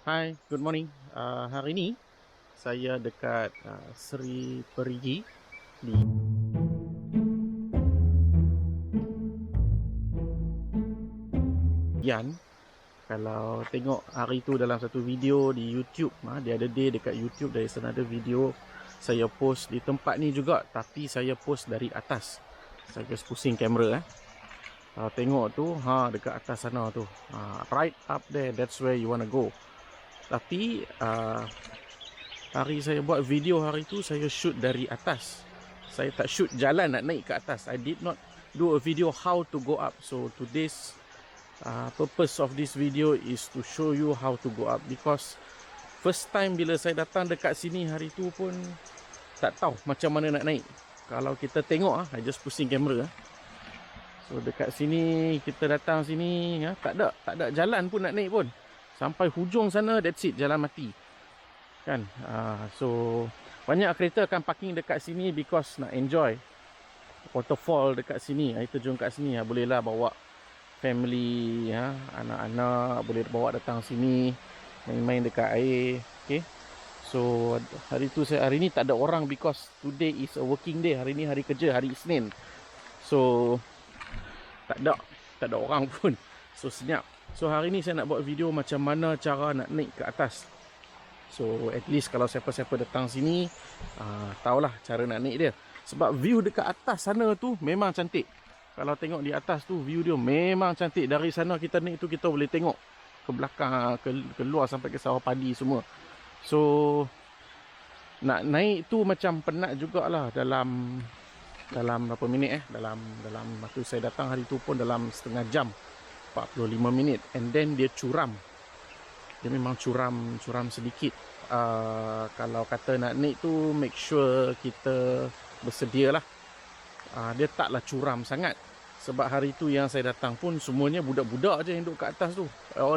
Hi, good morning. Hari ini saya dekat Seri Perigi di Yan. Kalau tengok hari tu dalam satu video di YouTube, dia ada day dekat YouTube, dari sana ada video saya post di tempat ni juga, tapi saya post dari atas. Saya just pusing kamera. Kalau tengok tu, dekat atas sana tu, right up there, that's where you wanna go. Tapi hari saya buat video hari tu, saya shoot dari atas. Saya tak shoot jalan nak naik ke atas. I did not do a video how to go up. So today's purpose of this video is to show you how to go up, because first time bila saya datang dekat sini hari tu pun tak tahu macam mana nak naik. Kalau kita tengok, I just pusing kamera. So dekat sini kita datang sini, tak ada jalan pun nak naik pun. Sampai hujung sana, that's it, jalan mati. Kan? So banyak kereta akan parking dekat sini because nak enjoy waterfall dekat sini, air terjun kat sini. Bolehlah bawa family, anak-anak boleh bawa datang sini main-main dekat air. Okay, so hari ni tak ada orang because today is a working day. Hari ni hari kerja, hari Isnin. So tak ada orang pun. So senyap. So hari ni saya nak buat video macam mana cara nak naik ke atas. So at least kalau siapa-siapa datang sini, tahulah cara nak naik dia. Sebab view dekat atas sana tu memang cantik. Kalau tengok di atas tu, view dia memang cantik. Dari sana kita naik tu, kita boleh tengok ke belakang, ke luar sampai ke sawah padi semua. So nak naik tu macam penat jugalah. Dalam berapa minit dalam waktu saya datang hari tu pun dalam setengah jam, 45 minit. And then dia curam. Dia memang curam sedikit. Kalau kata nak naik tu, make sure kita bersedia lah. Dia taklah curam sangat. Sebab hari tu yang saya datang pun semuanya budak-budak je yang duduk kat atas tu.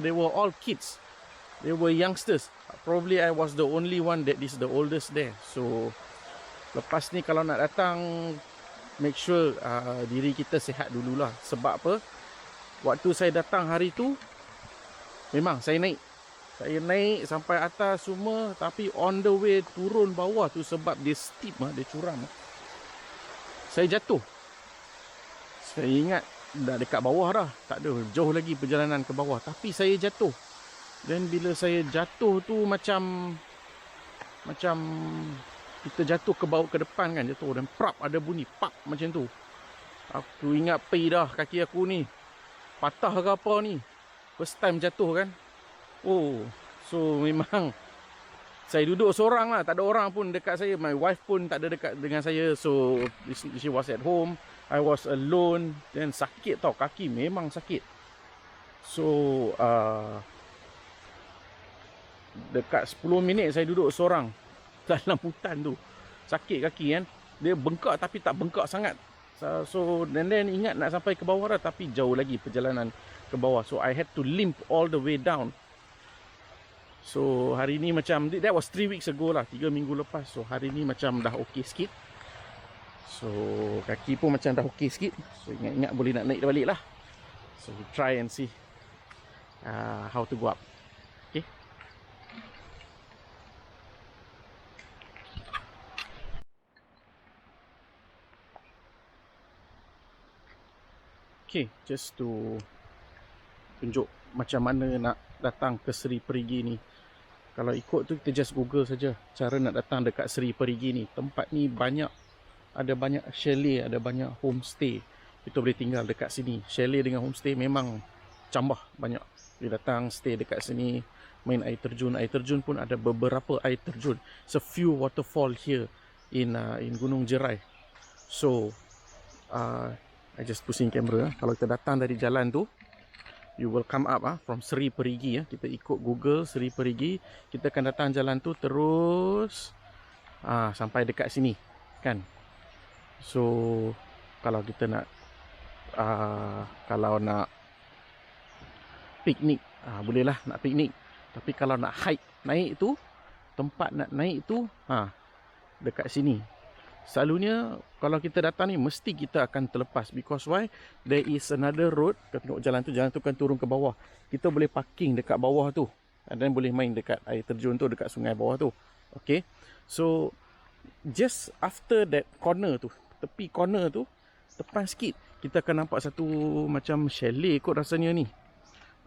They were all kids. They were youngsters. Probably I was the only one that is the oldest there. So lepas ni kalau nak datang, make sure diri kita sihat dululah. Sebab apa? Waktu saya datang hari tu, memang saya naik sampai atas semua. Tapi on the way turun bawah tu, sebab dia steep, dia curam, saya jatuh. Saya ingat dah dekat bawah dah, tak ada, jauh lagi perjalanan ke bawah, tapi saya jatuh. Dan bila saya jatuh tu macam kita jatuh ke bawah, ke depan kan, jatuh dan prap, ada bunyi pap macam tu. Aku ingat pay dah kaki aku ni, patah ke apa ni. First time jatuh kan. So memang saya duduk seorang lah, tak ada orang pun dekat saya. My wife pun tak ada dekat dengan saya. So she was at home, I was alone. Dan sakit tau, kaki memang sakit. So dekat 10 minit saya duduk seorang dalam hutan tu. Sakit kaki kan. Dia bengkak tapi tak bengkak sangat. So then ingat nak sampai ke bawah dah, tapi jauh lagi perjalanan ke bawah. So I had to limp all the way down. So hari ni macam, that was 3 weeks ago lah, 3 minggu lepas. So hari ni macam dah okey sikit. So kaki pun macam dah okey sikit. So ingat-ingat boleh nak naik balik lah. So we try and see how to go up. Okay. Okay, just to tunjuk macam mana nak datang ke Seri Perigi ni. Kalau ikut tu, kita just google saja cara nak datang dekat Seri Perigi ni. Tempat ni ada banyak chalet, ada banyak homestay. Kita boleh tinggal dekat sini. Chalet dengan homestay memang cambah banyak. Boleh datang stay dekat sini, main air terjun. Air terjun pun ada beberapa air terjun. It's a few waterfall here in Gunung Jerai. So I just pusing kamera. Kalau kita datang dari jalan tu, you will come up from Seri Perigi. Kita ikut Google Seri Perigi. Kita akan datang jalan tu terus sampai dekat sini kan. So kalau kita nak kalau nak piknik, bolehlah nak piknik. Tapi kalau nak hike, naik tu, tempat nak naik tu dekat sini. Selalunya kalau kita datang ni, mesti kita akan terlepas. Because why? There is another road. Kita tengok jalan tu kan turun ke bawah. Kita boleh parking dekat bawah tu. dan boleh main dekat air terjun tu, dekat sungai bawah tu. Okay, so just after that corner tu, tepi corner tu, depan sikit kita akan nampak satu macam chalet kot rasanya ni.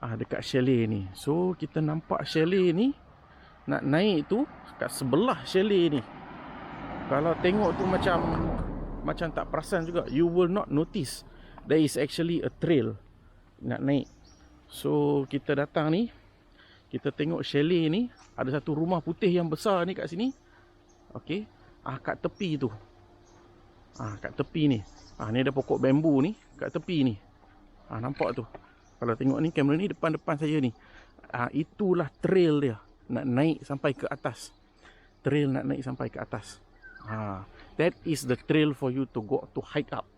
Dekat chalet ni. So kita nampak chalet ni, nak naik tu kat sebelah chalet ni. Kalau tengok tu macam tak perasan juga. You will not notice there is actually a trail nak naik. So kita datang ni, kita tengok chalet ni, ada satu rumah putih yang besar ni kat sini. Okay, kat tepi tu, kat tepi ni, ni ada pokok bambu ni kat tepi ni. Nampak tu, kalau tengok ni kamera ni depan-depan saya ni. Itulah trail dia nak naik sampai ke atas. Trail nak naik sampai ke atas. That is the trail for you to go to hike up.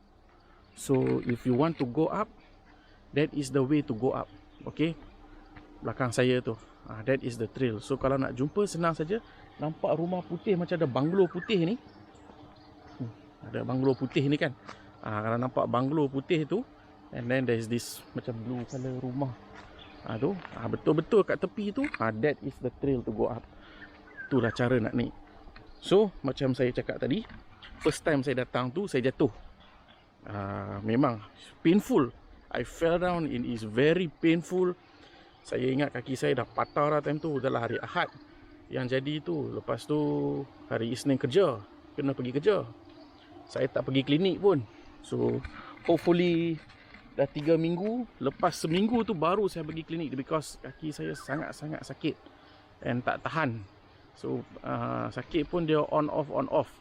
So if you want to go up, that is the way to go up. Okay, belakang saya tu, that is the trail. So kalau nak jumpa senang saja. Nampak rumah putih macam ada banglo putih ni. Ada banglo putih ni kan. Kalau nampak banglo putih tu, and then there is this macam blue color rumah. Tu, betul-betul kat tepi tu, that is the trail to go up. Itulah cara nak naik. So macam saya cakap tadi, first time saya datang tu saya jatuh. Memang painful. I fell down, it is very painful. Saya ingat kaki saya dah patah lah time tu. Adalah hari Ahad yang jadi tu. Lepas tu hari Isnin kerja, kena pergi kerja. Saya tak pergi klinik pun. So hopefully dah 3 minggu. Lepas seminggu tu baru saya pergi klinik, because kaki saya sangat-sangat sakit and tak tahan. So sakit pun dia on off.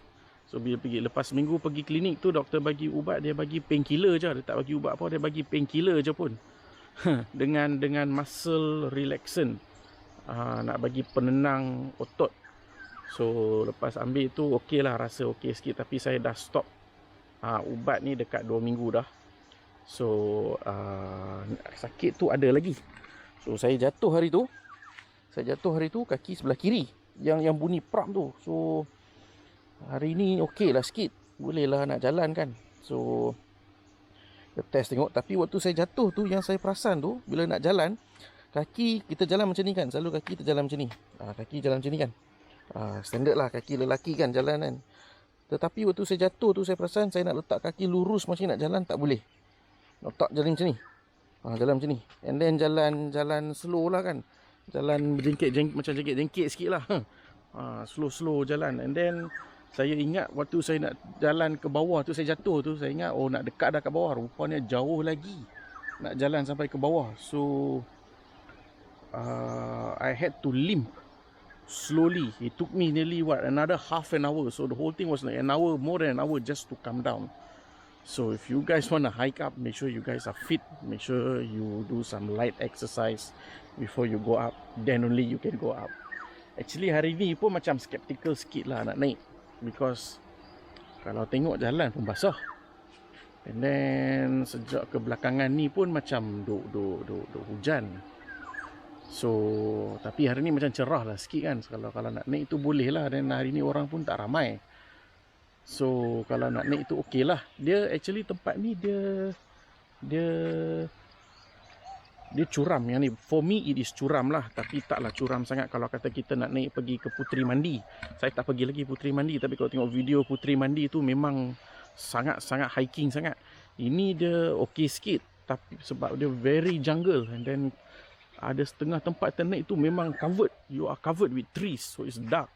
So bila lepas seminggu pergi klinik tu, doktor bagi ubat, dia bagi painkiller je. Dia tak bagi ubat apa, dia bagi painkiller je pun. dengan muscle relaxant, nak bagi penenang otot. So lepas ambil tu okey lah, rasa okey sikit. Tapi saya dah stop ubat ni dekat 2 minggu dah. So sakit tu ada lagi. So saya jatuh hari tu, kaki sebelah kiri yang bunyi pram tu. So hari ni okey lah sikit, boleh lah nak jalan kan. So kita test tengok. Tapi waktu saya jatuh tu, yang saya perasan tu, bila nak jalan, kaki kita jalan macam ni kan. Selalu kaki kita jalan macam ni. Kaki jalan macam ni kan. Standard lah kaki lelaki kan jalan kan. Tetapi waktu saya jatuh tu, saya perasan saya nak letak kaki lurus macam ni nak jalan, tak boleh. Letak jalan macam ni. Jalan macam ni. And then jalan slow lah kan. Jalan macam jengkit sikit lah. Slow jalan. And then saya ingat waktu saya nak jalan ke bawah tu, saya jatuh tu, saya ingat nak dekat dah kat bawah. Rupanya jauh lagi nak jalan sampai ke bawah. So I had to limp slowly. It took me nearly another half an hour. So the whole thing was like an hour, more than an hour just to come down. So if you guys want to hike up, make sure you guys are fit. Make sure you do some light exercise before you go up. Then only you can go up. Actually hari ni pun macam skeptical sikit lah nak naik, because kalau tengok jalan pun basah. And then sejak kebelakangan ni pun macam duk hujan. So tapi hari ni macam cerah lah sikit kan. Kalau nak naik tu boleh lah. Dan hari ni orang pun tak ramai. So kalau nak naik tu okey lah. Dia actually tempat ni dia curam yang ni. For me it is curam lah. Tapi taklah curam sangat. Kalau kata kita nak naik pergi ke Puteri Mandi, saya tak pergi lagi Puteri Mandi. Tapi kalau tengok video Puteri Mandi tu, memang sangat-sangat hiking sangat. Ini dia okey sikit, tapi sebab dia very jungle. And then ada setengah tempat ternaik tu memang covered. You are covered with trees. So it's dark.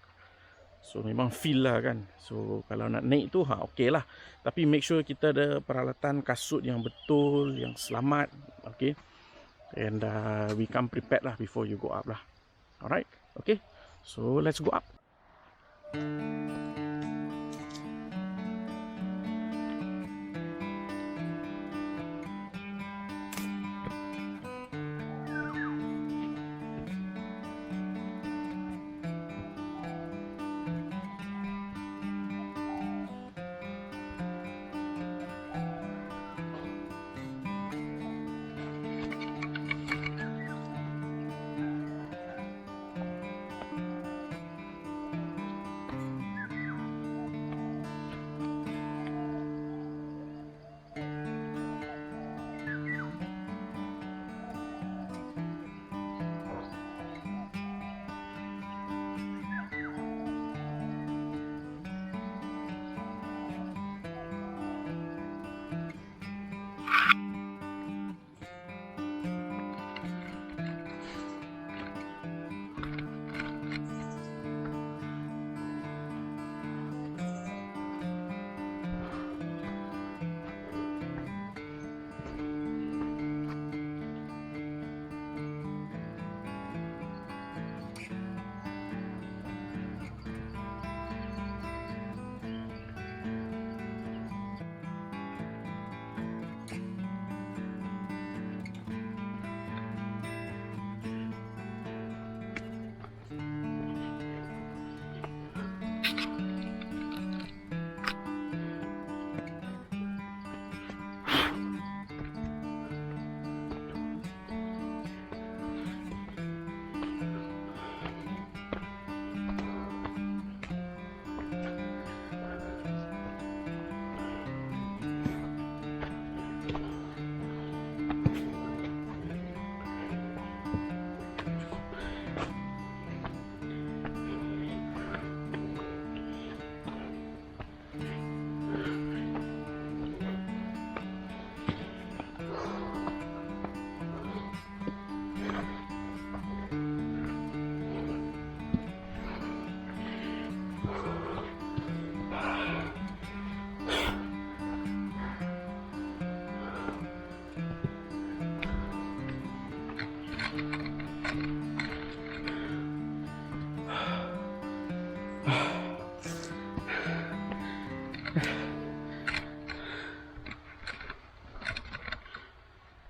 So memang feel lah kan. So kalau nak naik tu okey lah. Tapi make sure kita ada peralatan kasut yang betul, yang selamat. Okay. And we come prepared lah before you go up lah. Alright. Okay. So let's go up.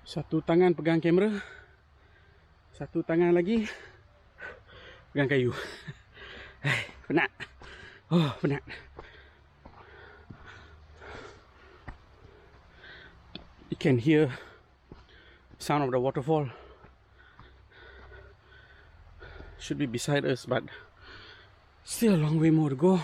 Satu tangan pegang kamera, satu tangan lagi pegang kayu. Penat. Oh, penat. You can hear sound of the waterfall. Should be beside us, but still a long way more to go.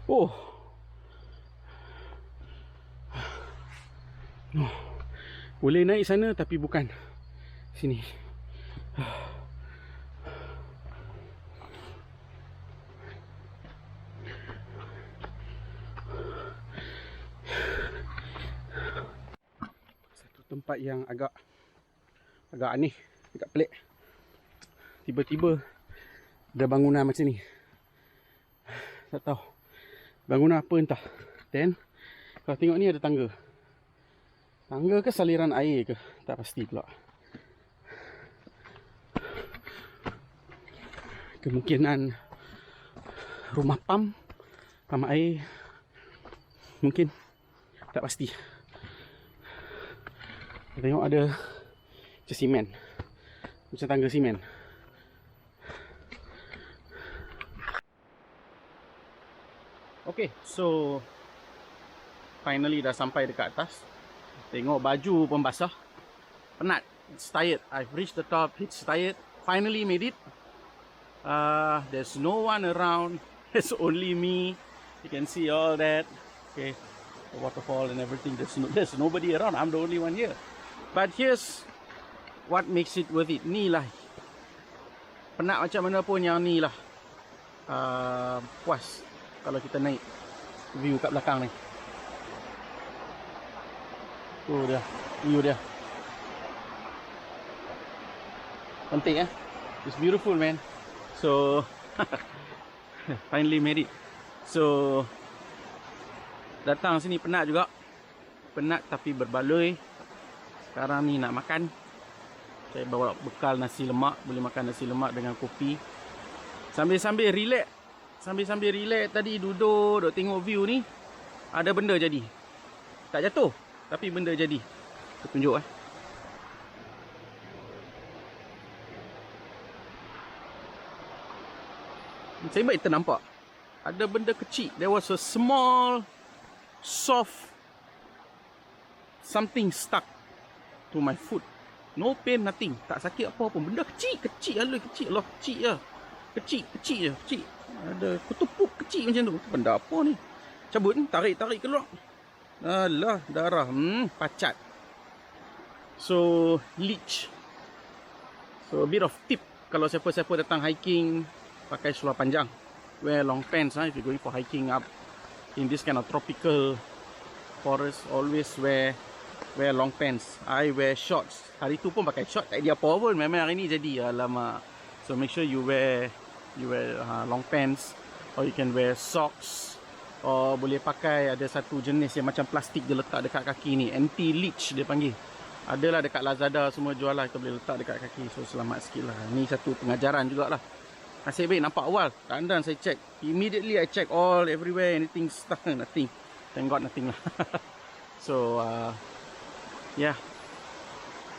Oh. Oh. Boleh naik sana tapi bukan sini. Satu tempat yang agak aneh, agak pelik. Tiba-tiba ada bangunan macam ni. Tak tahu bangunan apa entah. Then kalau tengok ni ada tangga. Tangga ke saliran air ke? Tak pasti pula. Kemungkinan rumah pam air. Mungkin. Tak pasti. Tengok ada macam simen. Macam tangga simen. Okay, so finally dah sampai dekat atas. Tengok baju pun basah. Penat. It's tired. I've reached the top. It's tired. Finally made it. There's no one around. It's only me. You can see all that. Okay, the waterfall and everything. There's nobody around. I'm the only one here. But here's what makes it worth it. Ni lah. Penat macam mana pun yang ni lah. Puas kalau kita naik view kat belakang ni. Tu dia, view dia. Cantik eh? It's beautiful, man. So finally made it. So datang sini penat juga. Penat tapi berbaloi. Sekarang ni nak makan. Saya bawa bekal nasi lemak. Boleh makan nasi lemak dengan kopi. Sambil-sambil relax. Sambil-sambil relax tadi duduk tengok view ni. Ada benda jadi. Tak jatuh. Tapi benda jadi. Saya tunjuk eh. Saya baik ternampak. Ada benda kecil. There was a small, soft something stuck to my foot. No pain, nothing. Tak sakit apa pun. Benda kecil. Kecil je. Kecil je. Kecil je. Ada ketupuk kecil macam tu. Benda apa ni? Cabut ni, tarik keluar. Alah, darah. Pacat. So, leech. So, a bit of tip. Kalau siapa-siapa datang hiking, pakai seluar panjang. Wear long pants if you're going for hiking up in this kind of tropical forest. Always wear long pants. I wear shorts. Hari tu pun pakai short. Tak ada apa pun. Memang hari ni jadi. Alamak. So, make sure you wear long pants. Or you can wear socks. Or boleh pakai ada satu jenis yang macam plastik dia letak dekat kaki ni. Anti-leech dia panggil. Adalah dekat Lazada semua jual lah. Kita boleh letak dekat kaki. So selamat sikit lah. Ni satu pengajaran jugalah. Nasib baik nampak awal. Dan saya check. Immediately I check all everywhere. Anything stuck. Nothing. Thank God nothing lah. So yeah.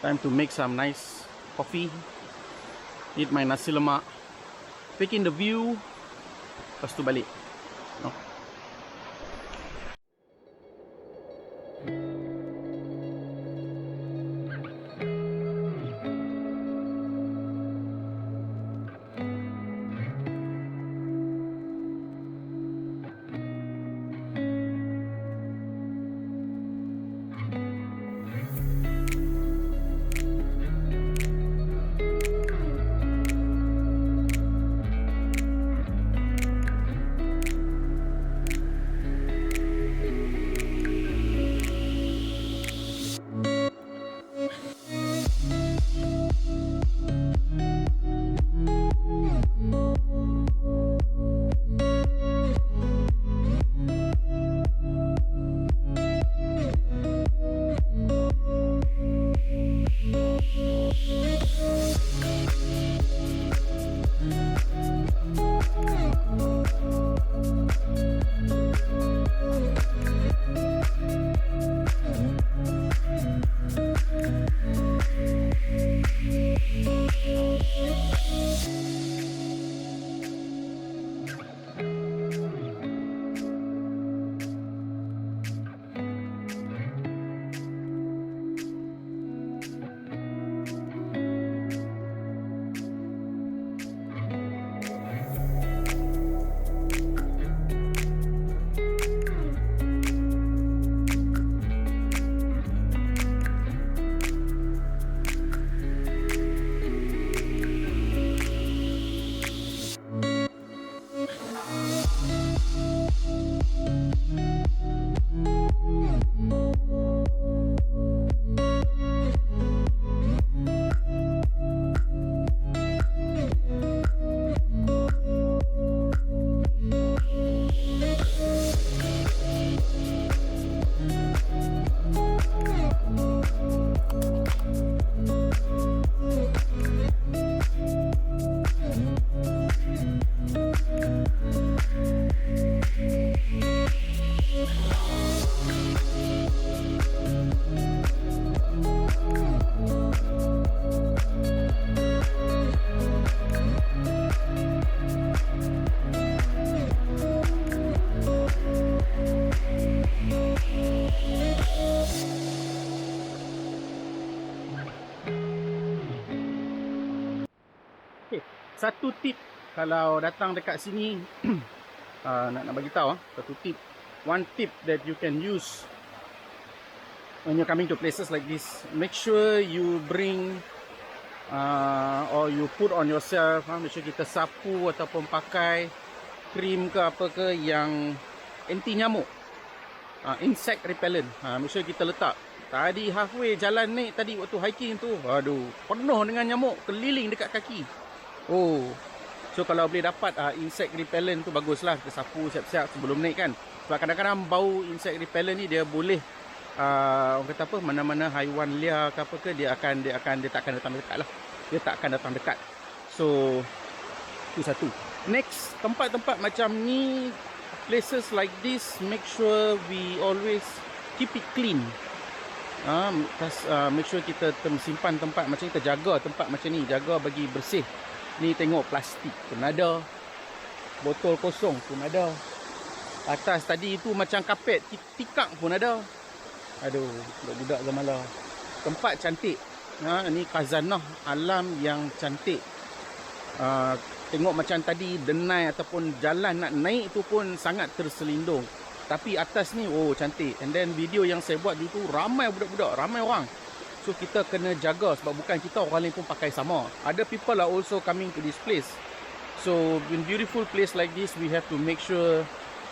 Time to make some nice coffee. Eat my nasi lemak. Take in the view. Lepas tu balik. No. Satu tip kalau datang dekat sini nak bagi tahu satu tip. One tip that you can use when you're coming to places like this, make sure you bring or you put on yourself, make sure kita sapu ataupun pakai krim ke apa ke yang anti nyamuk, insect repellent. Make sure kita letak. Tadi halfway jalan naik tadi waktu hiking tu, aduh, penuh dengan nyamuk keliling dekat kaki. Oh, so kalau boleh dapat insect repellent tu baguslah. Kita sapu siap-siap sebelum naik kan. Sebab kadang-kadang bau insect repellent ni dia boleh orang kata apa, mana-mana haiwan liar ke apa ke, dia tak akan datang dekat lah. Dia tak akan datang dekat. So itu satu. Next, tempat-tempat macam ni, places like this, make sure we always keep it clean. Make sure kita simpan tempat macam ni, kita jaga tempat macam ni, jaga bagi bersih. Ni tengok plastik pun ada, botol kosong pun ada. Atas tadi tu macam kapet tikak pun ada. Aduh, budak-budak Zamala. Tempat cantik. Ni khazanah alam yang cantik. Tengok macam tadi denai ataupun jalan nak naik tu pun sangat terselindung. Tapi atas ni oh cantik. And then video yang saya buat dulu tu ramai budak-budak, ramai orang. So kita kena jaga sebab bukan kita, orang lain pun pakai sama. Other people are also coming to this place. So in beautiful place like this, we have to make sure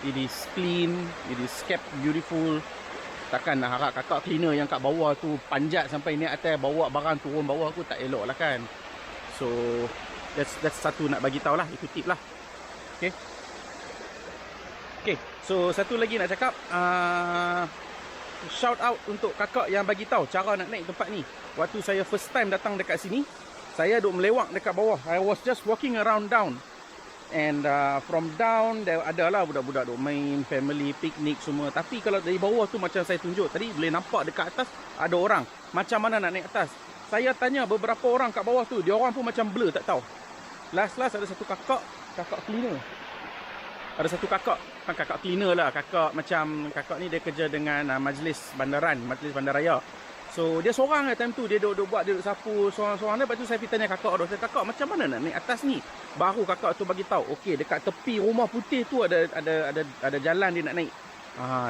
it is clean, it is kept beautiful. Takkan nak harap kakak cleaner yang kat bawah tu panjat sampai naik atas, bawa barang turun bawah tu, tak elok lah kan. So that's satu nak bagi tahu lah, itu tip lah. Okay. Okay, so satu lagi nak cakap, shout out untuk kakak yang bagi tahu cara nak naik tempat ni. Waktu saya first time datang dekat sini, saya duk melewak dekat bawah. I was just walking around down. And from down, there adalah budak-budak duk main, family, picnic semua. Tapi kalau dari bawah tu macam saya tunjuk tadi, boleh nampak dekat atas ada orang. Macam mana nak naik atas? Saya tanya beberapa orang kat bawah tu, dia orang pun macam blur, tak tahu. Last ada satu kakak cleaner. Ada satu kakak cleaner lah, kakak ni dia kerja dengan majlis bandaraya. So dia seorang lah time tu, dia duduk buat, dia duduk sapu seorang-seorang. Lepas tu saya pergi tanya kakak tu, kakak macam mana nak naik atas ni? Baru kakak tu bagi tahu, okey dekat tepi rumah putih tu ada jalan dia nak naik.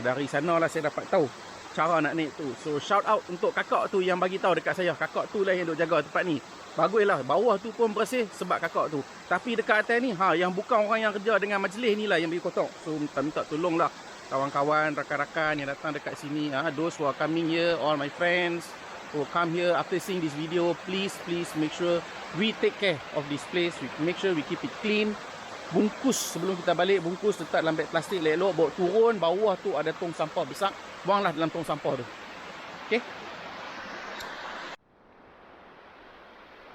Dari sanalah saya dapat tahu cara nak naik tu. So shout out untuk kakak tu yang bagi tahu dekat saya. Kakak tu lah yang duk jaga tempat ni. Baguslah, bawah tu pun bersih sebab kakak tu. Tapi dekat atas ni, yang bukan orang yang kerja dengan majlis ni lah yang pergi kotor. So minta tolonglah kawan-kawan, rakan-rakan yang datang dekat sini, those who are coming here, all my friends who come here after seeing this video, please make sure we take care of this place. We make sure we keep it clean. Bungkus sebelum kita balik, bungkus letak dalam beg plastik elok-elok, bawa turun. Bawah tu ada tong sampah besar, buanglah dalam tong sampah tu. Okay.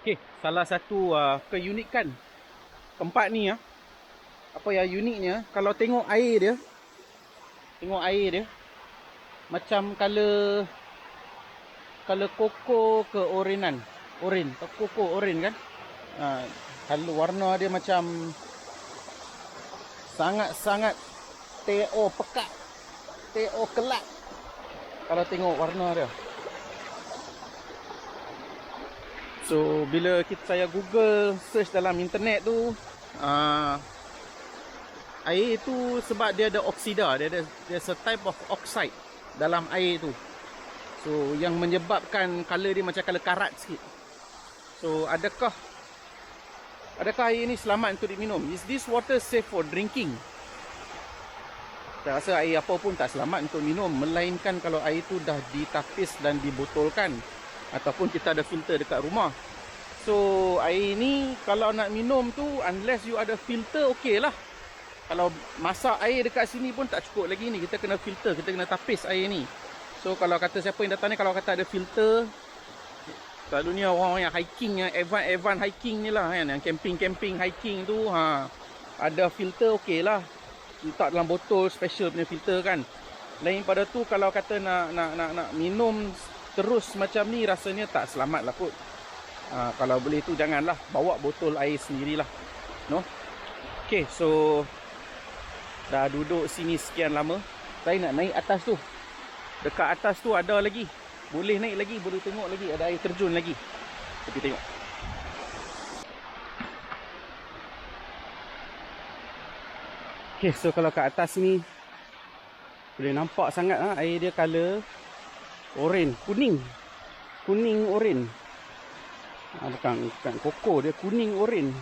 Okay, salah satu keunikan tempat ni, apa yang uniknya, kalau tengok air dia macam color koko ke oren kan. Kalau warna dia macam sangat teo pekat, teo kelak kalau tengok warna dia. So bila saya Google search dalam internet tu, air tu sebab dia ada oksida, there's a type of oxide dalam air tu. So yang menyebabkan color dia macam color karat sikit. So adakah air ni selamat untuk diminum? Is this water safe for drinking? Saya rasa air apa pun tak selamat untuk minum, melainkan kalau air tu dah ditapis dan dibotolkan, ataupun kita ada filter dekat rumah. So air ni kalau nak minum tu, unless you ada filter, okey lah. Kalau masak air dekat sini pun tak cukup lagi ni, kita kena filter, kita kena tapis air ni. So kalau kata siapa yang datang ni, kalau kata ada filter, selalunya orang yang hiking, yang advance hiking ni lah kan, yang camping hiking tu, ada filter okey lah, letak dalam botol special punya filter kan. Lain pada tu, kalau kata nak minum terus macam ni, rasanya tak selamat lah kot. Kalau boleh tu janganlah, bawa botol air sendirilah, no. Okay, so dah duduk sini sekian lama, saya nak naik atas tu. Dekat atas tu ada lagi, boleh naik lagi, boleh tengok lagi, ada air terjun lagi. Kita tengok. Okay, so kalau kat atas ni boleh nampak sangat air dia color oren, kuning oren. Bukan koko, dia kuning oren.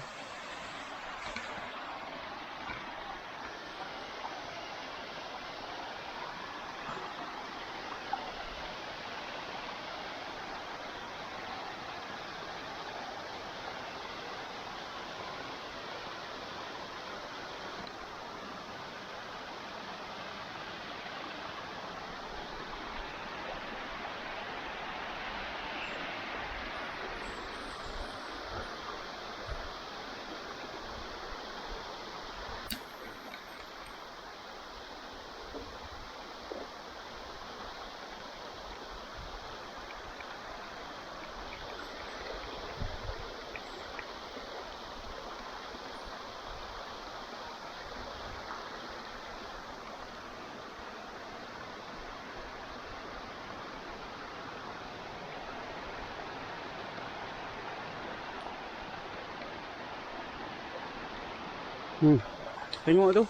Tengok tu.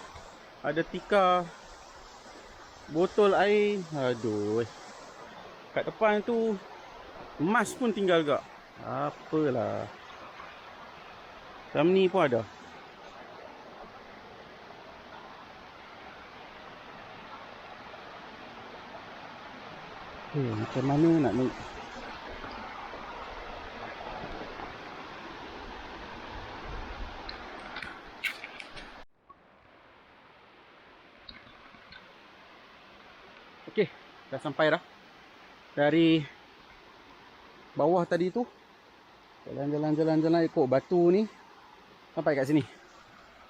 Ada tikar botol air. Aduh. Kat depan tu emas pun tinggal gak. Apalah. Macam ni pun ada. Macam mana nak naik? Okey, dah sampai dah. Dari bawah tadi tu jalan-jalan ikut batu ni sampai kat sini.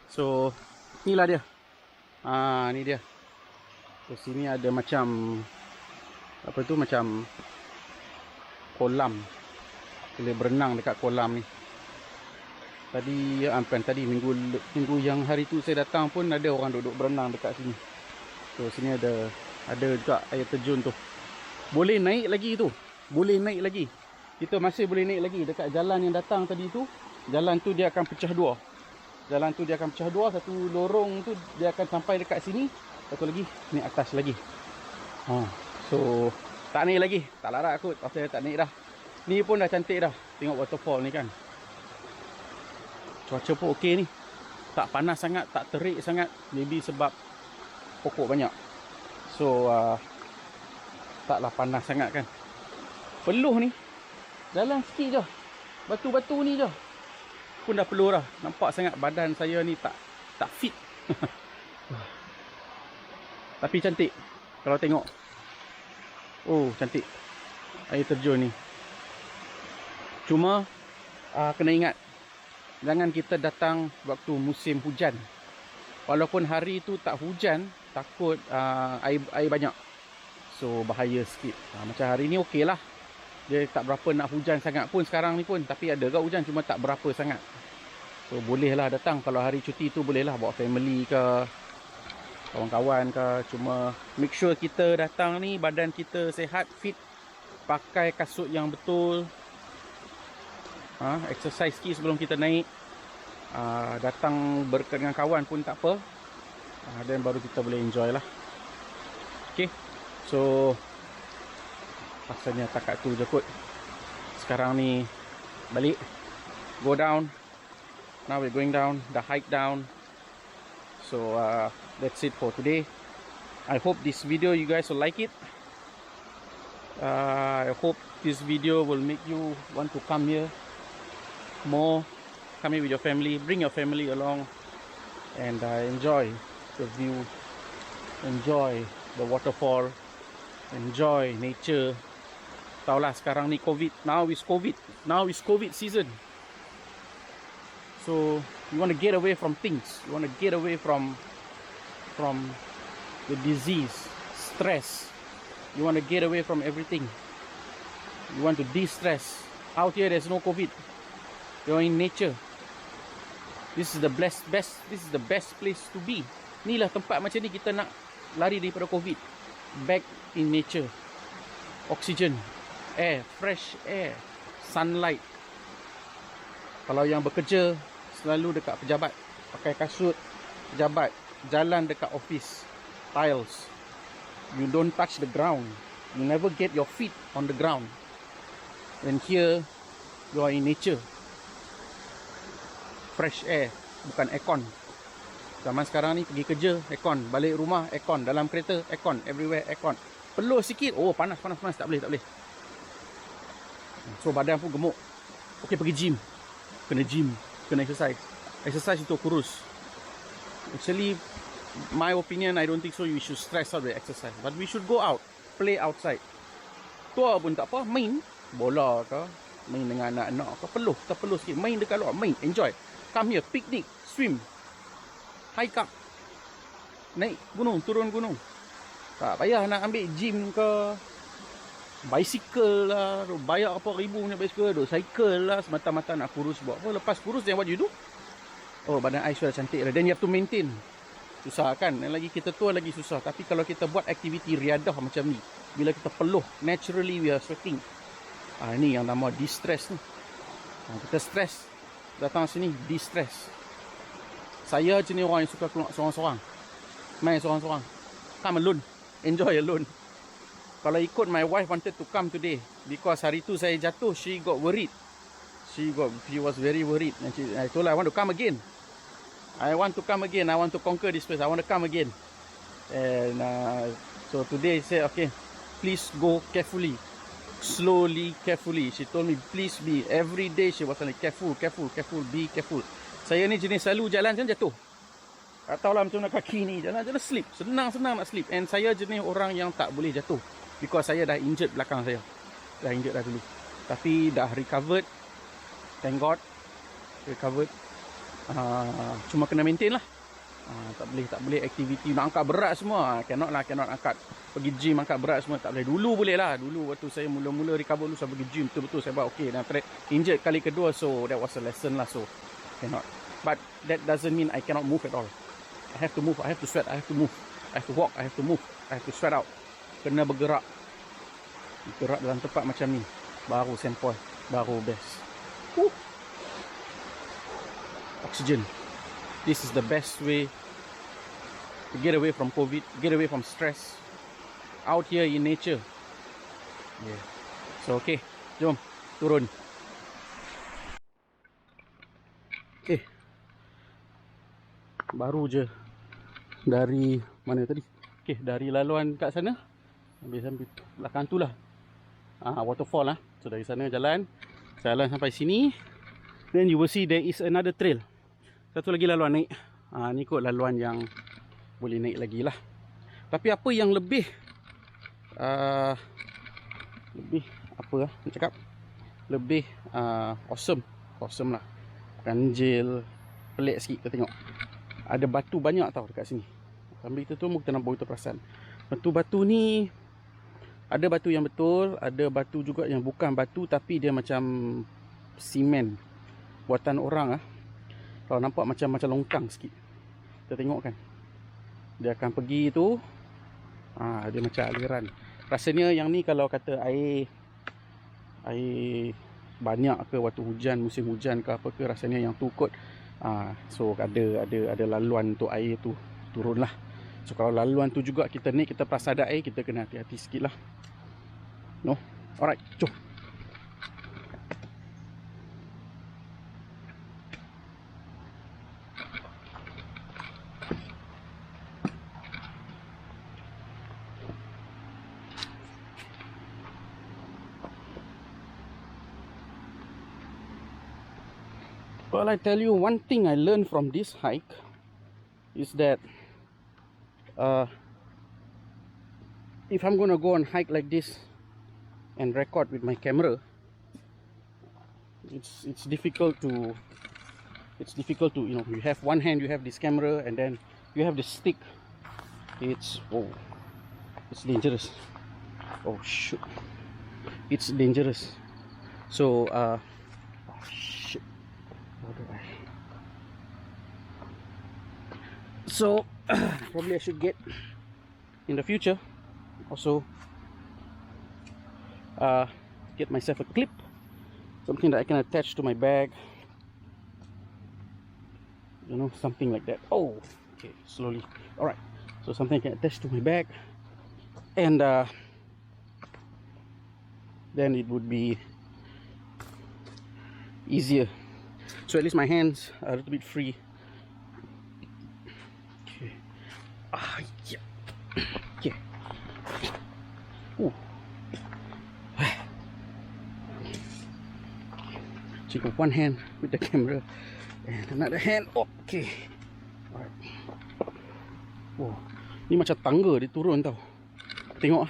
So, inilah dia. Ni dia. So, sini ada macam apa tu, macam kolam. Boleh berenang dekat kolam ni. Tadi minggu yang hari tu saya datang pun ada orang duduk berenang dekat sini. So, sini ada juga air terjun tu. Boleh naik lagi tu. Boleh naik lagi. Kita masih boleh naik lagi dekat jalan yang datang tadi tu. Jalan tu dia akan pecah dua. Satu lorong tu dia akan sampai dekat sini. Satu lagi naik atas lagi. So tak naik lagi. Tak larat aku. Pasal tak naik dah. Ni pun dah cantik dah. Tengok waterfall ni kan. Cuaca pun okey ni. Tak panas sangat, tak terik sangat. Maybe sebab pokok banyak. So taklah panas sangat kan. Peluh ni. Jalan sikit je. Batu-batu ni je. Pun dah peluh dah. Nampak sangat badan saya ni tak fit. Tapi cantik. Kalau tengok. Oh, cantik. Air terjun ni. Cuma kena ingat. Jangan kita datang waktu musim hujan. Walaupun hari tu tak hujan, takut air banyak. So bahaya sikit. Macam hari ni okey lah. Dia tak berapa nak hujan sangat pun sekarang ni pun. Tapi ada juga hujan, cuma tak berapa sangat. So boleh lah datang. Kalau hari cuti tu boleh lah bawa family ke, kawan-kawan ke. Cuma make sure kita datang ni badan kita sihat, fit. Pakai kasut yang betul. Exercise sikit sebelum kita naik. Datang dengan kawan pun tak apa. Dan baru kita boleh enjoy lah. Okay. So pasalnya takat tu je kot. Sekarang ni balik. Go down. Now we're going down. The hike down. So that's it for today. I hope this video you guys will like it. I hope this video will make you want to come here more. Come here with your family. Bring your family along. And enjoy the view. Enjoy the waterfall. Enjoy nature. Taulah sekarang ni COVID. Now is COVID season. So you want to get away from things. You want to get away from the disease, stress. You want to get away from everything. You want to de-stress. Out here there's no COVID. You're in nature. This is the best. This is the best place to be. Inilah tempat macam ni kita nak lari daripada COVID. Back in nature. Oxygen, air, fresh air, sunlight. Kalau yang bekerja selalu dekat pejabat, pakai kasut pejabat, jalan dekat office, tiles. You don't touch the ground. You never get your feet on the ground. And here you are in nature. Fresh air, bukan aircon. Zaman sekarang ni pergi kerja aircon, balik rumah aircon, dalam kereta aircon, everywhere aircon. Peluh sikit, oh panas, tak boleh. So badan pun gemuk. Okey, pergi gym, kena exercise. Exercise untuk kurus. Actually, my opinion, I don't think so you should stress out with exercise. But we should go out, play outside. Tua pun tak apa, main bola ke, main dengan anak-anak ke, terpeluh sikit, main dekat luar, main, enjoy. Come here, picnic, swim, hike up, naik gunung, turun gunung. Tak payah nak ambil gym ke, bicycle lah, bayar apa ribu punya bicycle, cycle lah, semata-mata nak kurus. Buat apa? Lepas kurus, then what you do? Oh, badan I sudah cantik lah. Then you have to maintain. Susah kan? Dan lagi kita tua lagi susah. Tapi kalau kita buat aktiviti riadah macam ni, bila kita peluh, naturally we are sweating. Ini yang nama de-stress ni. Kita stress, datang sini de-stress. Saya jenis orang yang suka keluar seorang-seorang, main seorang-seorang. Come alone, enjoy alone. Kalau ikut, my wife wanted to come today because hari tu saya jatuh, she got worried. She was very worried, and I told her I want to come again. I want to come again. I want to conquer this place. I want to come again. And so today I said, okay, please go carefully, slowly, carefully. She told me, please be. Every day she was like, careful, careful, careful, be careful. Saya ni jenis selalu jalan macam jatuh. Tak tahulah macam mana kaki ni. Jalan-jalan slip. Senang-senang nak slip. And saya jenis orang yang tak boleh jatuh. Because saya dah injured belakang saya. Dah injured dah dulu. Tapi dah recovered. Thank God. Recovered. Cuma kena maintain lah. Tak boleh aktiviti. Nak angkat berat semua. Cannot angkat. Pergi gym angkat berat semua. Tak boleh. Dulu boleh lah. Dulu waktu saya mula-mula recover dulu, saya pergi gym. Betul-betul saya buat okay. Dan injured kali kedua. So that was a lesson lah. So cannot. But that doesn't mean I cannot move at all. I have to move. I have to sweat. I have to move. I have to walk. I have to move. I have to sweat out. Kena bergerak. Bergerak dalam tempat macam ni. Baru sempoi. Baru best. Oxygen. This is the best way to get away from COVID. Get away from stress. Out here in nature. Yeah. So okay. Jom. Turun. Okay. Baru je dari mana tadi? Okay, dari laluan kat sana. Sambil belakang tu lah. Waterfall lah. So dari sana jalan sampai sini. Then you will see there is another trail. Satu lagi laluan naik. Ni kot laluan yang boleh naik lagi lah. Tapi apa yang lebih apa nak cakap? Lebih awesome lah. Ganjil, pelik sikit kita tengok. Ada batu banyak tau dekat sini. Sambil kita tunggu kita nampak, kita perasan. Batu-batu ni ada batu yang betul, ada batu juga yang bukan batu tapi dia macam simen buatan orang . Kalau nampak macam longkang sikit. Kita tengok kan. Dia akan pergi tu. Dia macam aliran. Rasanya yang ni kalau kata air banyak ke waktu hujan, musim hujan ke apa ke, rasanya yang tu kot. So ada laluan untuk air tu turun lah. So kalau laluan tu juga kita naik, kita perasan ada air, kita kena hati-hati sikit lah. No? Alright, jom. Well, I tell you one thing I learned from this hike is that if I'm gonna go on hike like this and record with my camera, it's difficult to you know, you have one hand, you have this camera, and then you have the stick. It's dangerous. Oh shoot, it's dangerous. So shit. So probably I should get in the future also get myself a clip, something that I can attach to my bag, you know, something like that. Oh, okay, slowly. All right, so something I can attach to my bag, and then it would be easier. So at least my hands are a little bit free. Okay. Yeah. Okay. Ooh. So you got one hand with the camera and another hand. Okay. Alright. Wow. Ni macam tangga dia turun tau. Tengok.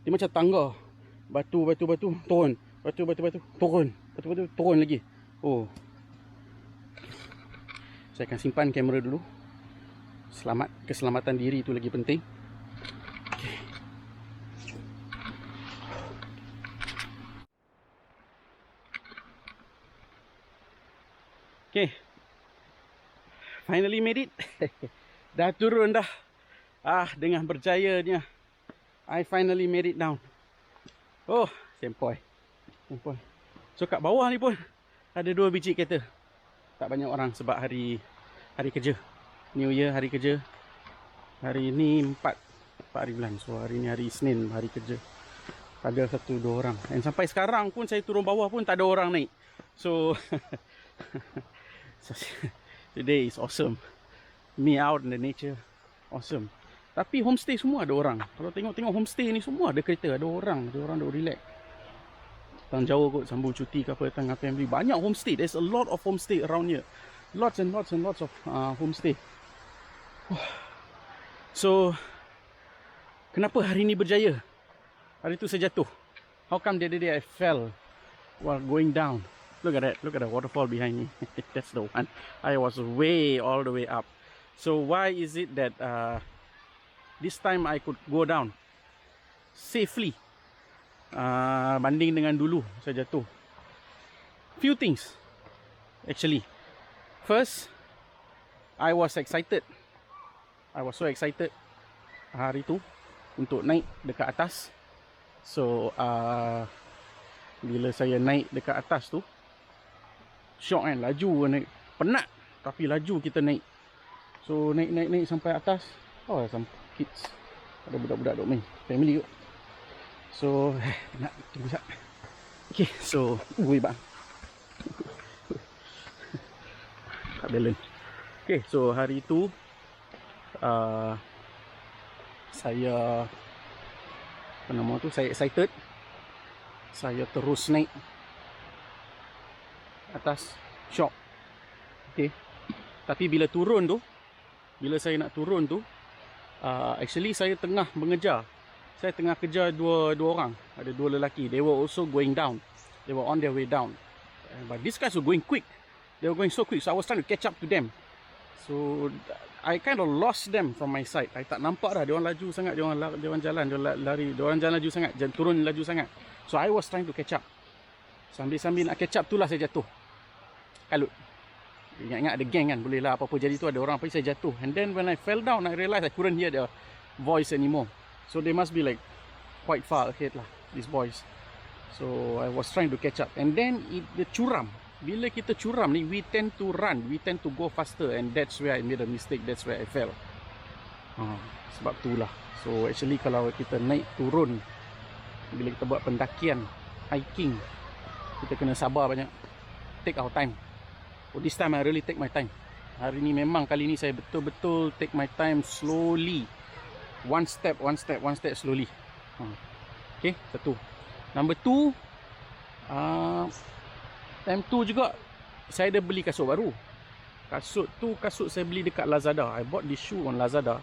Dia macam tangga. Batu turun. Batu turun. Batu turun lagi. Oh. Saya akan simpan kamera dulu. Keselamatan diri itu lagi penting. Okay. Finally made it. Dah turun dah. Dengan berjayanya. I finally made it down. Oh, sempoi. So kat bawah ni pun ada 2 biji kereta. Tak banyak orang sebab hari hari kerja. New Year, hari kerja. Hari ni 4 hari bulan. So hari ni hari Isnin, hari kerja. Ada 1-2 orang. Dan sampai sekarang pun saya turun bawah pun tak ada orang naik. So today is awesome. Me out in the nature. Awesome. Tapi homestay semua ada orang. Kalau tengok-tengok homestay ni semua ada kereta, ada orang duk relax. Datang jauh kot, sambung cuti ke apa, datang dengan family. Banyak homestay. There's a lot of homestay around here. Lots and lots and lots of homestay. So, kenapa hari ni berjaya? Hari tu saya jatuh. How come the other day I fell while going down? Look at that. Look at the waterfall behind me. That's the one. I was way all the way up. So why is it that this time I could go down safely banding dengan dulu saya jatuh? Few things actually. First, I was excited. I was so excited hari tu untuk naik dekat atas. So bila saya naik dekat atas tu, syok kan, laju naik. Penat tapi laju kita naik. So naik sampai atas. Oh, some kids. Ada budak-budak duk main. Family kot. So nak tunggu sekejap. Okay, so bang. Tak balance. Okay, so hari tu saya saya excited. Saya terus naik atas, shock. Okay. Tapi bila saya nak turun tu, actually saya tengah mengejar. Saya tengah kejar dua orang. Ada 2 lelaki. They were also going down. They were on their way down. But these guys were going quick. They were going so quick. So I was trying to catch up to them. So I kind of lost them from my sight. I tak nampak dah. Dia orang laju sangat. Dia orang jalan. Dia lari. Dia orang jalan laju sangat. Turun laju sangat. So I was trying to catch up. Sambil nak catch up tu lah saya jatuh. Kalut. Ingat-ingat ada geng kan. Boleh lah apa-apa jadi tu ada orang. Tapi saya jatuh. And then when I fell down, I realised I couldn't hear the voice anymore. So they must be like quite far ahead lah, these boys. So I was trying to catch up. And then the curam. Bila kita curam ni, we tend to run. We tend to go faster. And that's where I made a mistake. That's where I fell. Sebab tu lah. So actually kalau kita naik turun, bila kita buat pendakian, hiking, kita kena sabar banyak. Take our time. Oh, this time I really take my time. Hari ni memang kali ni saya betul-betul take my time slowly. One step slowly. Okay, satu. Number 2, time tu juga saya dah beli kasut baru. Kasut saya beli dekat Lazada. I bought this shoe on Lazada,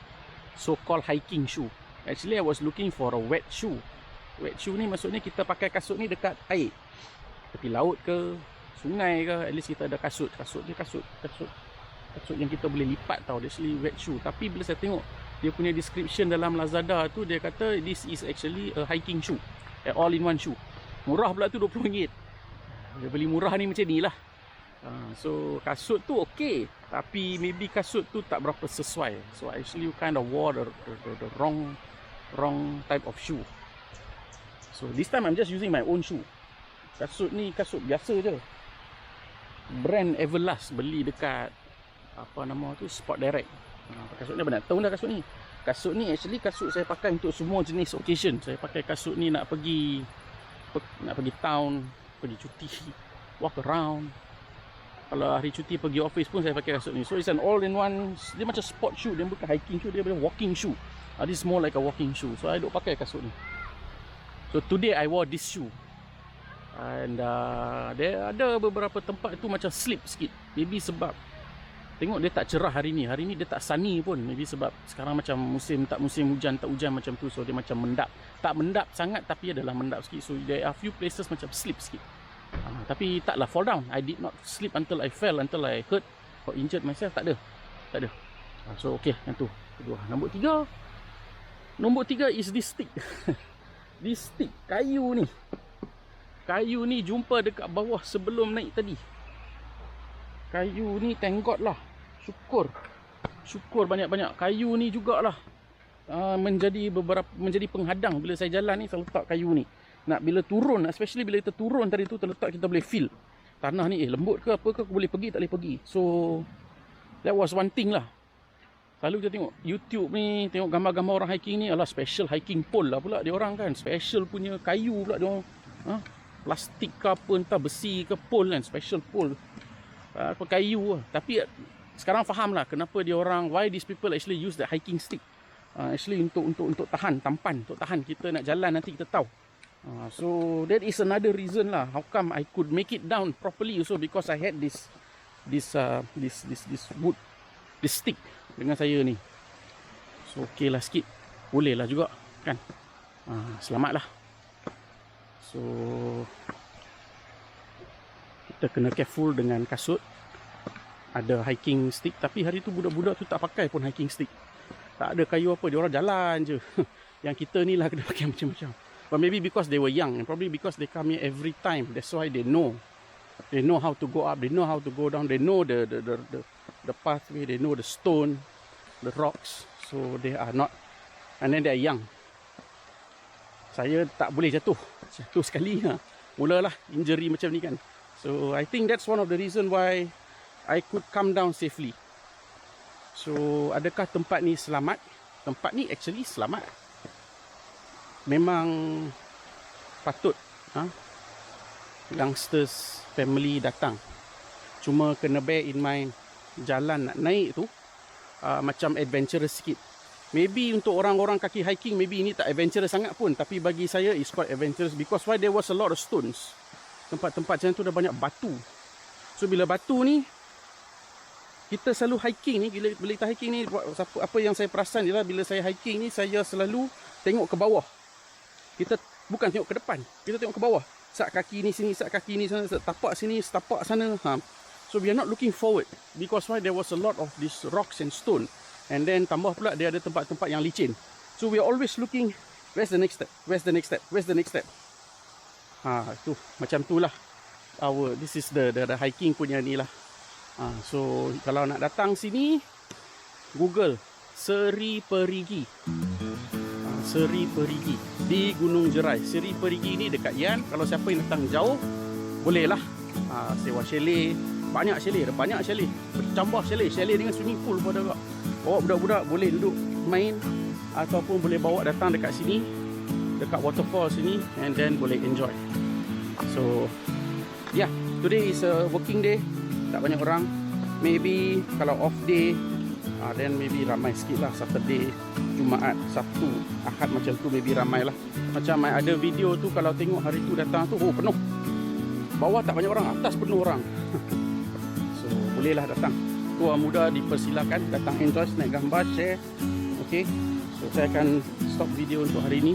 so called hiking shoe. Actually I was looking for a wet shoe. Wet shoe ni maksudnya kita pakai kasut ni dekat air, tepi laut ke sungai ke, at least kita ada kasut yang kita boleh lipat tau. Dia actually wet shoe. Tapi bila saya tengok dia punya description dalam Lazada tu, dia kata this is actually a hiking shoe, all in one shoe. Murah pula tu RM20. Dia beli murah ni macam ni lah. So kasut tu okay, tapi maybe kasut tu tak berapa sesuai. So I actually kind of wore the wrong type of shoe. So this time I'm just using my own shoe. Kasut ni kasut biasa je, brand Everlast. Beli dekat apa nama tu, Sport Direct. Kasut ni banyak tahun dah kasut ni. Kasut ni actually kasut saya pakai untuk semua jenis occasion. Saya pakai kasut ni nak pergi town, pergi cuti, walk around. Kalau hari cuti pergi office pun saya pakai kasut ni. So it's an all in one. Dia macam sport shoe. Dia bukan hiking shoe, dia macam walking shoe. This is more like a walking shoe. So I duk pakai kasut ni. So today I wore this shoe. And dia ada beberapa tempat tu macam slip sikit. Maybe sebab tengok dia tak cerah hari ni. Hari ni dia tak sunny pun. Maybe sebab sekarang macam musim hujan, tak hujan macam tu. So dia macam mendap. Tak mendap sangat tapi adalah mendap sikit. So there are few places macam slip sikit. Tapi taklah fall down. I did not slip until I fell, until I hurt or injured myself. Tak ada. So okay, yang tu. Kedua. Nombor 3 is this stick. This stick, kayu ni jumpa dekat bawah sebelum naik tadi. Kayu ni thank God lah. Syukur banyak-banyak. Kayu ni jugalah menjadi penghadang. Bila saya jalan ni saya letak kayu ni. Nak bila turun, especially bila kita turun tadi tu, terletak kita boleh feel tanah ni lembut ke apa ke, aku boleh pergi tak boleh pergi. So That was one thing lah. Selalu kita tengok YouTube ni, tengok gambar-gambar orang hiking ni, alah special hiking pole lah pula dia orang kan. Special punya kayu pula dia orang. Plastik ke apa, entah besi ke pole kan, special pole. Apa kayu lah. Tapi sekarang faham lah kenapa dia orang, why these people actually use the hiking stick. Actually untuk tahan, tampan, untuk tahan kita nak jalan nanti kita tahu. So that is another reason lah how come I could make it down properly also, because I had this wood, this stick dengan saya ni. So okey lah sikit, boleh lah juga kan. Selamat lah. So kita kena careful dengan kasut. Ada hiking stick, tapi hari tu budak-budak tu tak pakai pun hiking stick. Tak ada kayu apa, dia orang jalan je. Yang kita ni lah kena pakai macam-macam. But maybe because they were young, and probably because they come here every time, that's why they know how to go up, they know how to go down, they know the pathway, they know the stone, the rocks. So they are not, and then they are young. Saya tak boleh jatuh sekali mulalah injury macam ni kan. So I think that's one of the reason why I could come down safely. So adakah tempat ni selamat? Tempat ni actually selamat. Memang patut youngsters family datang. Cuma kena bear in mind, jalan nak naik tu macam adventurous sikit. Maybe untuk orang-orang kaki hiking, maybe ini tak adventurous sangat pun, tapi bagi saya it's quite adventurous, because why, there was a lot of stones. Tempat-tempat macam tu dah banyak batu. So bila batu ni, kita selalu hiking ni, bila kita hiking ni, apa yang saya perasan ialah bila saya hiking ni, saya selalu tengok ke bawah. Kita bukan tengok ke depan, kita tengok ke bawah. Sat kaki ni sini, sat kaki ni sana, tapak sini, tapak sana. So we are not looking forward, because why, there was a lot of these rocks and stone. And then tambah pula dia ada tempat-tempat yang licin. So we are always looking, where's the next step? Where's the next step? Where's the next step? Tu macam tu lah. This is the hiking punya ni lah. So kalau nak datang sini, Google Seri Perigi. Seri Perigi di Gunung Jerai. Seri Perigi ni dekat Ian. Kalau siapa yang datang jauh, bolehlah sewa chalet. Banyak chalet, banyak chalet. Bercambah chalet dengan swimming pool pun ada. Bawa budak-budak boleh duduk main, ataupun boleh bawa datang dekat sini, dekat waterfall sini, and then boleh enjoy. So yeah, today is a working day, tak banyak orang. Maybe kalau off day, then maybe ramai sikit lah. Saturday, Jumaat, Sabtu, Ahad macam tu maybe ramai lah. Macam ada video tu, kalau tengok hari tu datang tu, penuh. Bawah tak banyak orang, atas penuh orang. So bolehlah datang. Tua muda dipersilakan datang enjoy, naik gambar, share. Okay, so saya akan stop video untuk hari ini.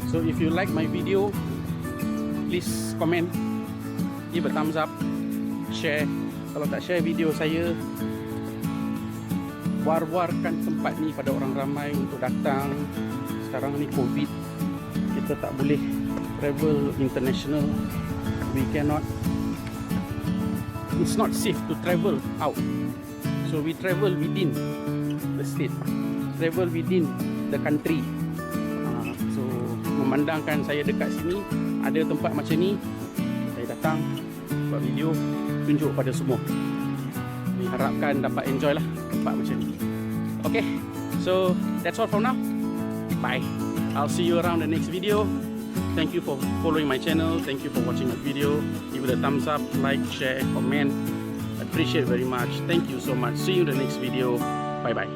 So if you like my video, please comment, give a thumbs up, share. Kalau tak share video saya, war-warkan tempat ni pada orang ramai untuk datang. Sekarang ni COVID, kita tak boleh travel international. We cannot, it's not safe to travel out. So we travel within the state, travel within the country. So memandangkan saya dekat sini, ada tempat macam ni, saya datang buat video, tunjuk pada semua. Diharapkan dapat enjoy lah tempat macam ni. Okay, so that's all for now. Bye. I'll see you around the next video. Thank you for following my channel. Thank you for watching my video. Give it a thumbs up, like, share, comment. I appreciate it very much. Thank you so much. See you in the next video. Bye bye.